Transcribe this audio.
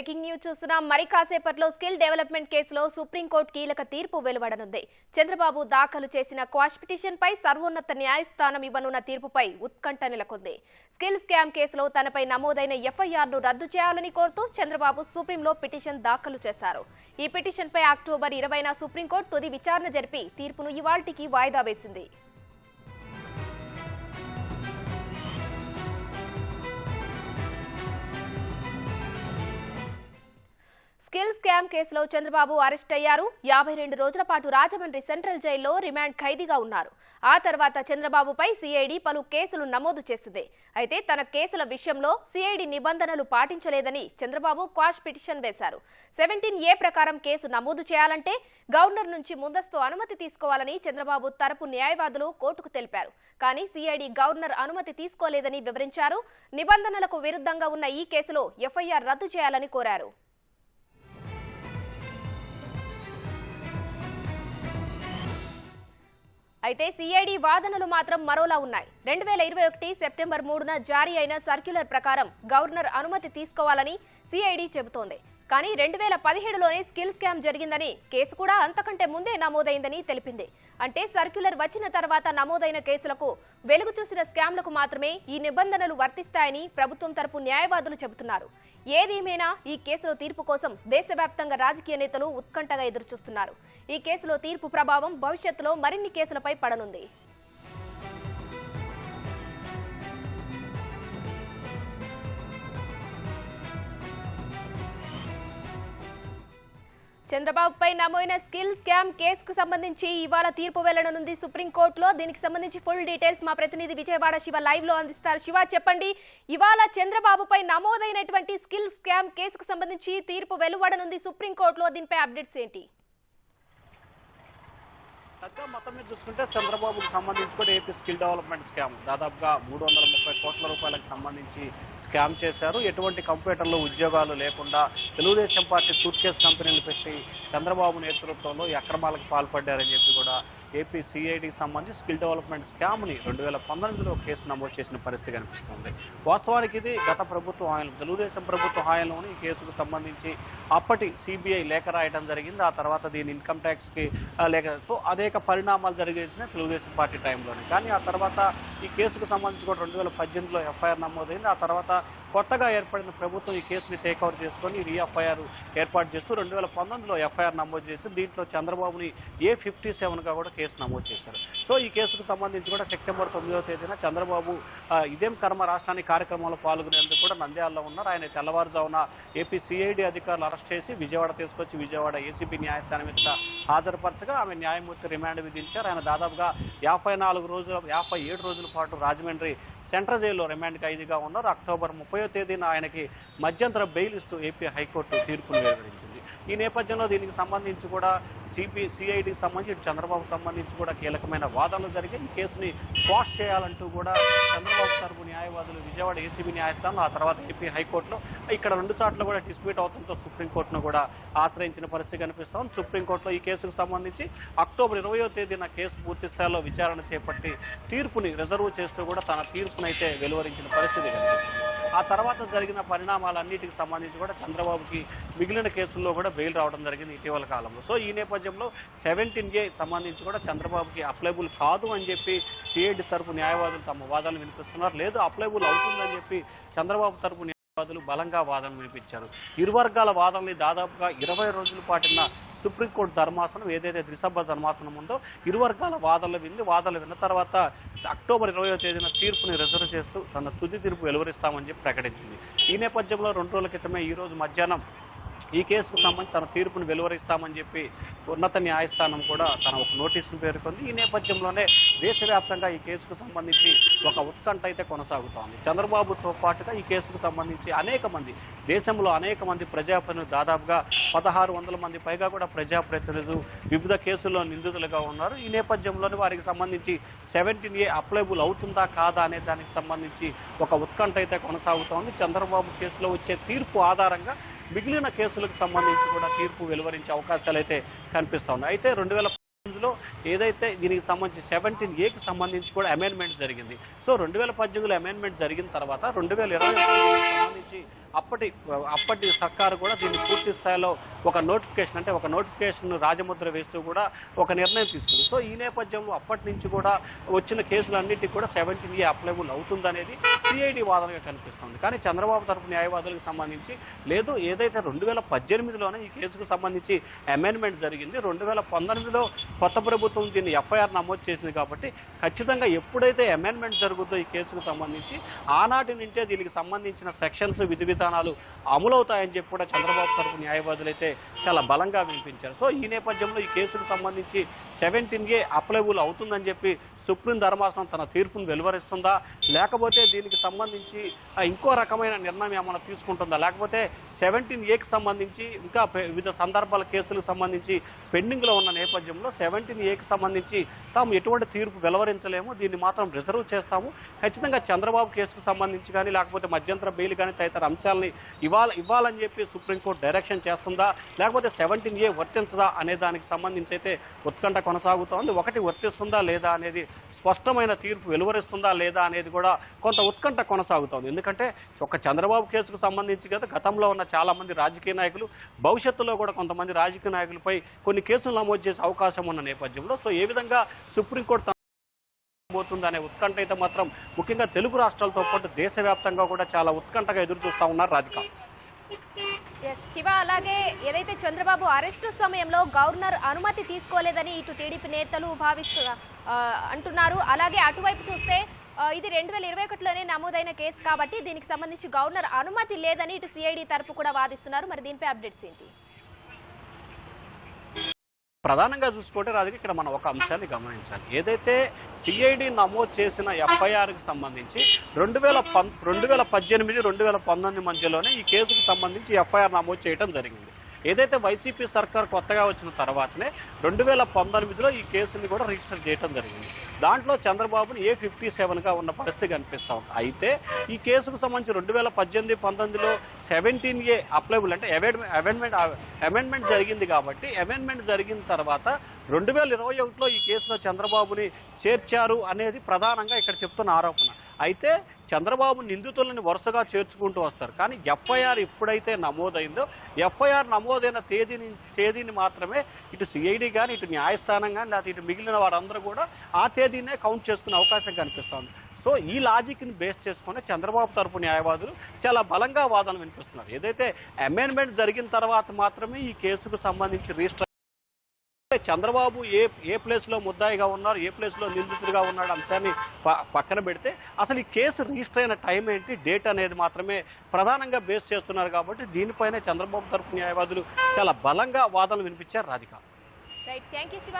Breaking news చూస్తున్నాం. మరి కాసేపట్లో స్కిల్ డెవలప్మెంట్ కేసులో సుప్రీంకోర్టు కీలక తీర్పు వెలువడనుంది. చంద్రబాబు దాఖలు చేసిన క్వాష్ పిటిషన్ పై సర్వోన్నత న్యాయస్థానం ఇవ్వనున్న తీర్పుపై ఉత్కంఠ నెలకొంది. స్కిల్ స్కామ్ కేసులో తనపై నమోదైన ఎఫ్ఐఆర్ను రద్దు చేయాలని కోరుతూ చంద్రబాబు సుప్రీంలో పిటిషన్ దాఖలు చేశారు. ఈ పిటిషన్పై అక్టోబర్ 20న సుప్రీంకోర్టు తుది విచారణ జరిపి తీర్పును ఇవాల్టికి వాయిదా వేసింది. స్కిల్ స్కామ్ కేసులో చంద్రబాబు అరెస్ట్ అయ్యారు. 52 రోజుల పాటు రాజమండ్రి సెంట్రల్ జైల్లో రిమాండ్ ఖైదీగా ఉన్నారు. ఆ తర్వాత చంద్రబాబుపై సిఐడి పలు కేసులు నమోదు చేసింది. అయితే తన కేసుల విషయంలో సిఐడి నిబంధనలు పాటించలేదని చంద్రబాబు క్వాష్ పిటిషన్ వేశారు. 17A ప్రకారం కేసు నమోదు చేయాలంటే గవర్నర్ నుంచి ముందస్తు అనుమతి తీసుకోవాలని చంద్రబాబు తరపు న్యాయవాదులు కోర్టుకు తెలిపారు. కానీ సిఐడి గవర్నర్ అనుమతి తీసుకోలేదని వివరించారు. నిబంధనలకు విరుద్ధంగా ఉన్న ఈ కేసులో ఎఫ్ఐఆర్ రద్దు చేయాలని కోరారు. అయితే సిఐడి వాదనలు మాత్రం మరోలా ఉన్నాయి. 2021 సెప్టెంబర్ 3న జారీ అయిన సర్క్యులర్ ప్రకారం గవర్నర్ అనుమతి తీసుకోవాలని సిఐడి చెబుతోంది. కానీ 2017లోనే స్కిల్ స్కామ్ జరిగిందని, కేసు కూడా అంతకంటే ముందే నమోదైందని తెలిపింది. అంటే సర్క్యులర్ వచ్చిన తర్వాత నమోదైన కేసులకు, వెలుగు చూసిన స్కామ్లకు మాత్రమే ఈ నిబంధనలు వర్తిస్తాయని ప్రభుత్వం తరపు న్యాయవాదులు చెబుతున్నారు. ఏదేమైనా ఈ కేసులో తీర్పు కోసం దేశవ్యాప్తంగా రాజకీయ నేతలు ఉత్కంఠగా ఎదురుచూస్తున్నారు. ఈ కేసులో తీర్పు ప్రభావం భవిష్యత్తులో మరిన్ని కేసులపై పడనుంది. చంద్రబాబుపై నమోదైన స్కిల్ స్కామ్ కేసుకు సంబంధించి ఇవాళ తీర్పు వెళ్లనుంది సుప్రీంకోర్టులో. దీనికి సంబంధించి ఫుల్ డీటెయిల్స్ మా ప్రతినిధి విజయవాడ శివ లైవ్ లో అందిస్తారు. శివ, చెప్పండి, ఇవాళ చంద్రబాబుపై నమోదైనటువంటి స్కిల్ స్కామ్ కేసుకు సంబంధించి తీర్పు వెలువడనుంది సుప్రీంకోర్టులో. దీనిపై అప్డేట్స్ ఏంటి? మొత్తం మీద చూసుకుంటే చంద్రబాబుకు సంబంధించి కూడా ఏపీ స్కిల్ డెవలప్మెంట్ స్కామ్ దాదాపుగా 330 కోట్ల రూపాయలకు సంబంధించి స్కామ్ చేశారు. ఎటువంటి కంప్యూటర్లో ఉద్యోగాలు లేకుండా తెలుగుదేశం పార్టీ సూట్ కేసు కంపెనీలు పెట్టి చంద్రబాబు నేతృత్వంలో ఈ అక్రమాలకు పాల్పడ్డారని చెప్పి కూడా ఏపీ సిఐడికి సంబంధించి స్కిల్ డెవలప్మెంట్ స్కామ్ని 2019లో కేసు నమోదు చేసిన పరిస్థితి కనిపిస్తుంది. వాస్తవానికి ఇది గత ప్రభుత్వ హాయంలో, తెలుగుదేశం ప్రభుత్వ హాయంలోని ఈ కేసుకు సంబంధించి అప్పటి సిబిఐ లేఖ రాయడం జరిగింది. ఆ తర్వాత దీని ఇన్కమ్ ట్యాక్స్కి లేఖ, సో అనేక పరిణామాలు జరిగేసిన తెలుగుదేశం పార్టీ టైంలోనే. కానీ ఆ తర్వాత ఈ కేసుకు సంబంధించి కూడా 2018లో ఎఫ్ఐఆర్ నమోదైంది. ఆ తర్వాత కొత్తగా ఏర్పడిన ప్రభుత్వం ఈ కేసుని టేక్ఓవర్ చేసుకొని రీఎఫ్ఐఆర్ ఏర్పాటు చేస్తూ 2019లో ఎఫ్ఐఆర్ నమోదు చేసి దీంట్లో చంద్రబాబుని A57గా కూడా కేసు నమోదు చేశారు. సో ఈ కేసుకు సంబంధించి కూడా సెప్టెంబర్ 9వ తేదీన చంద్రబాబు ఇదేం కర్మ రాష్ట్రానికి కార్యక్రమంలో పాల్గొనేందుకు కూడా నంద్యాలలో ఉన్నారు. ఆయన తెల్లవారుజామున ఏపీ సిఐడి అధికారులు అరెస్ట్ చేసి విజయవాడ తీసుకొచ్చి విజయవాడ ఏసీబీ న్యాయస్థానం ఎదుట హాజరుపరచగా ఆమె న్యాయమూర్తి రిమాండ్ విధించారు. ఆయన దాదాపుగా 57 రోజుల పాటు రాజమండ్రి సెంట్రల్ జైల్లో రిమాండ్ ఖైదీగా ఉన్నారు. అక్టోబర్ 30వ తేదీన ఆయనకి మధ్యంతర బెయిల్ ఇస్తూ ఏపీ హైకోర్టు తీర్పును వెలువరించింది. ఈ నేపథ్యంలో దీనికి సంబంధించి కూడా సిఐడికి సంబంధించి చంద్రబాబుకు సంబంధించి కూడా కీలకమైన వాదనలు జరిగాయి. ఈ కేసుని క్వాష్ చేయాలంటూ కూడా చంద్రబాబు తరపు న్యాయవాదులు విజయవాడ ఏసీబీ న్యాయస్థానం, ఆ తర్వాత ఏపీ హైకోర్టులో ఇక్కడ 2 చోట్ల కూడా డిస్ప్యూట్ అవడంతో సుప్రీంకోర్టును కూడా ఆశ్రయించిన పరిస్థితి కనిపిస్తోంది. సుప్రీంకోర్టులో ఈ కేసుకు సంబంధించి అక్టోబర్ 20వ తేదీన కేసు పూర్తి స్థాయిలో విచారణ చేపట్టి తీర్పుని రిజర్వ్ చేస్తూ కూడా తన తీర్పునైతే వెలువరించిన పరిస్థితి కనిపిస్తుంది. ఆ తర్వాత జరిగిన పరిణామాలన్నిటికి సంబంధించి కూడా చంద్రబాబుకి మిగిలిన కేసుల్లో కూడా బెయిల్ రావడం జరిగింది ఇటీవల కాలంలో. సో ఈ నేపథ్యంలో 17A సంబంధించి కూడా చంద్రబాబుకి అప్లైబుల్ కాదు అని చెప్పి సిఐడి తరపు న్యాయవాదులు తమ వాదనలు వినిపిస్తున్నారు. లేదు, అప్లైబుల్ అవుతుందని చెప్పి చంద్రబాబు తరపు న్యాయవాదులు బలంగా వాదనలు వినిపించారు. ఇరు వర్గాల వాదనలు దాదాపుగా 20 రోజుల పాటున్న సుప్రీంకోర్టు ధర్మాసనం, ఏదైతే త్రిసభ్య ధర్మాసనం ఉందో, ఇరు వర్గాల వాదనలు విన్న తర్వాత అక్టోబర్ 20వ తేదీన తీర్పుని రిజర్వ్ చేస్తూ తన తుది తీర్పు వెలువరిస్తామని చెప్పి ప్రకటించింది. ఈ నేపథ్యంలో 2 రోజుల క్రితమే ఈ రోజు మధ్యాహ్నం ఈ కేసుకు సంబంధించి తన తీర్పును వెలువరిస్తామని చెప్పి ఉన్నత న్యాయస్థానం కూడా తన ఒక నోటీసును పేర్కొంది. ఈ నేపథ్యంలోనే దేశవ్యాప్తంగా ఈ కేసుకు సంబంధించి ఒక ఉత్కంఠ అయితే కొనసాగుతోంది. చంద్రబాబుతో పాటుగా ఈ కేసుకు సంబంధించి దేశంలో అనేక మంది ప్రజాప్రతినిధులు, దాదాపుగా 1600 మంది పైగా కూడా ప్రజాప్రతినిధులు వివిధ కేసుల్లో నిందితులుగా ఉన్నారు. ఈ నేపథ్యంలోనే వారికి సంబంధించి 17A అప్లైబుల్ అవుతుందా కాదా అనే దానికి సంబంధించి ఒక ఉత్కంఠ అయితే కొనసాగుతోంది. చంద్రబాబు కేసులో వచ్చే తీర్పు ఆధారంగా మిగిలిన కేసులకు సంబంధించి కూడా తీర్పు వెలువరించే అవకాశాలు అయితే కనిపిస్తోంది. అయితే లో ఏదైతే దీనికి సంబంధించి 17A సంబంధించి కూడా అమెండ్మెంట్ జరిగింది. సో 2018లో అమెండ్మెంట్ జరిగిన తర్వాత 2020 సంబంధించి అప్పటి సర్కారు కూడా దీన్ని పూర్తి స్థాయిలో ఒక నోటిఫికేషన్ రాజముద్ర వేస్తూ కూడా ఒక నిర్ణయం తీసుకుంది. సో ఈ నేపథ్యంలో అప్పటి నుంచి కూడా వచ్చిన కేసులన్నిటికీ కూడా 17A అప్లైబుల్ అవుతుందనేది సిఐడి వాదనగా కనిపిస్తుంది. కానీ చంద్రబాబు తరపు న్యాయవాదులకు సంబంధించి లేదు, ఏదైతే 2018లోనే ఈ కేసుకు సంబంధించి అమెండ్మెంట్ జరిగింది, 2019లో కొత్త ప్రభుత్వం దీన్ని ఎఫ్ఐఆర్ నమోదు చేసింది కాబట్టి ఖచ్చితంగా ఎప్పుడైతే అమెండ్మెంట్ జరుగుతుందో ఈ కేసుకు సంబంధించి ఆనాటి నుంచే దీనికి సంబంధించిన సెక్షన్స్ విధి విధానాలు అమలవుతాయని చెప్పి కూడా చంద్రబాబు తరపు న్యాయవాదులు అయితే చాలా బలంగా వినిపించారు. సో ఈ నేపథ్యంలో ఈ కేసుకు సంబంధించి 17A అప్లైబుల్ అవుతుందని చెప్పి సుప్రీం ధర్మాసనం తన తీర్పును వెలువరిస్తుందా, లేకపోతే దీనికి సంబంధించి ఇంకో రకమైన నిర్ణయం ఏమైనా తీసుకుంటుందా, లేకపోతే 17Aకి సంబంధించి ఇంకా వివిధ సందర్భాల కేసులకు సంబంధించి పెండింగ్లో ఉన్న నేపథ్యంలో 17Aకి సంబంధించి తాము ఎటువంటి తీర్పు వెలువరించలేము, దీన్ని మాత్రం రిజర్వ్ చేస్తాము, ఖచ్చితంగా చంద్రబాబు కేసుకు సంబంధించి కానీ లేకపోతే మధ్యంతర బెయిల్ కానీ తదితర అంశాలని ఇవ్వాలని చెప్పి సుప్రీంకోర్టు డైరెక్షన్ చేస్తుందా, లేకపోతే 17A వర్తించదా అనే దానికి సంబంధించి అయితే ఉత్కంఠ కొనసాగుతోంది. ఒకటి వర్తిస్తుందా లేదా అనేది, స్పష్టమైన తీర్పు వెలువరిస్తుందా లేదా అనేది కూడా కొంత ఉత్కంఠ కొనసాగుతోంది. ఎందుకంటే ఒక చంద్రబాబు కేసుకు సంబంధించి కదా గతంలో ఉన్న చాలా మంది రాజకీయ నాయకులు, భవిష్యత్తులో కూడా కొంతమంది రాజకీయ నాయకులపై కొన్ని కేసులు నమోదు చేసే అవకాశం ఉన్న నేపథ్యంలో సో ఏ విధంగా సుప్రీంకోర్టు పోతుందనే ఉత్కంఠ అయితే మాత్రం ముఖ్యంగా తెలుగు రాష్ట్రాలతో పాటు దేశవ్యాప్తంగా కూడా చాలా ఉత్కంఠగా ఎదురు చూస్తూ ఉన్నారు రాధిక. శివ, అలాగే ఏదైతే చంద్రబాబు అరెస్టు సమయంలో గవర్నర్ అనుమతి తీసుకోలేదని ఇటు టీడీపీ నేతలు అంటున్నారు. అలాగే అటువైపు చూస్తే ఇది 2021లోనే నమోదైన కేసు కాబట్టి దీనికి సంబంధించి గవర్నర్ అనుమతి లేదని ఇటు సిఐడి తరపు కూడా వాదిస్తున్నారు. మరి దీనిపై అప్డేట్స్ ఏంటి? ప్రధానంగా చూసుకుంటే రాజుకి ఇక్కడ మనం ఒక అంశాన్ని గమనించాలి. ఏదైతే సిఐడి నమోదు చేసిన ఎఫ్ఐఆర్కి సంబంధించి 2018, 2019 మధ్యలోనే ఈ కేసుకు సంబంధించి ఎఫ్ఐఆర్ నమోదు చేయడం జరిగింది. ఏదైతే వైసీపీ సర్కార్ కొత్తగా వచ్చిన తర్వాతనే 2019లో ఈ కేసుని కూడా రిజిస్టర్ చేయడం జరిగింది. దాంట్లో చంద్రబాబుని A57గా ఉన్న పరిస్థితి కనిపిస్తూ ఉంది. అయితే ఈ కేసుకు సంబంధించి 2018, 19లో 17A అప్లైబుల్ అంటే అమెండ్మెంట్ జరిగింది కాబట్టి అమెండ్మెంట్ జరిగిన తర్వాత 2021లో ఈ కేసులో చంద్రబాబుని చేర్చారు అనేది ప్రధానంగా ఇక్కడ చెప్తున్న ఆరోపణ. అయితే చంద్రబాబు నిందితులను వరుసగా చేర్చుకుంటూ వస్తారు. కానీ ఎఫ్ఐఆర్ ఎప్పుడైతే నమోదైందో ఎఫ్ఐఆర్ నమోదైన తేదీని మాత్రమే ఇటు సిఐడి కానీ ఇటు న్యాయస్థానం కానీ లేకపోతే ఇటు మిగిలిన వారందరూ కూడా ఆ తేదీనే కౌంట్ చేసుకునే అవకాశం కనిపిస్తోంది. సో ఈ లాజిక్ని బేస్ చేసుకుని చంద్రబాబు తరపు న్యాయవాదులు చాలా బలంగా వాదనలు వినిపిస్తున్నారు. ఏదైతే అమెండ్మెంట్ జరిగిన తర్వాత మాత్రమే ఈ కేసుకు సంబంధించి రిజిస్టర్ చంద్రబాబు ఏ ప్లేస్లో ముద్దాయిగా ఉన్నారు, ఏ ప్లేస్లో నిందితుడిగా ఉన్నాడు అంశాన్ని పక్కన పెడితే అసలు ఈ కేసు రిజిస్టర్ అయిన టైం ఏంటి, డేట్ అనేది మాత్రమే ప్రధానంగా బేస్ చేస్తున్నారు. కాబట్టి దీనిపైనే చంద్రబాబు తరపు న్యాయవాదులు చాలా బలంగా వాదనలు వినిపించారు Radhika. Right, thank you Shiva.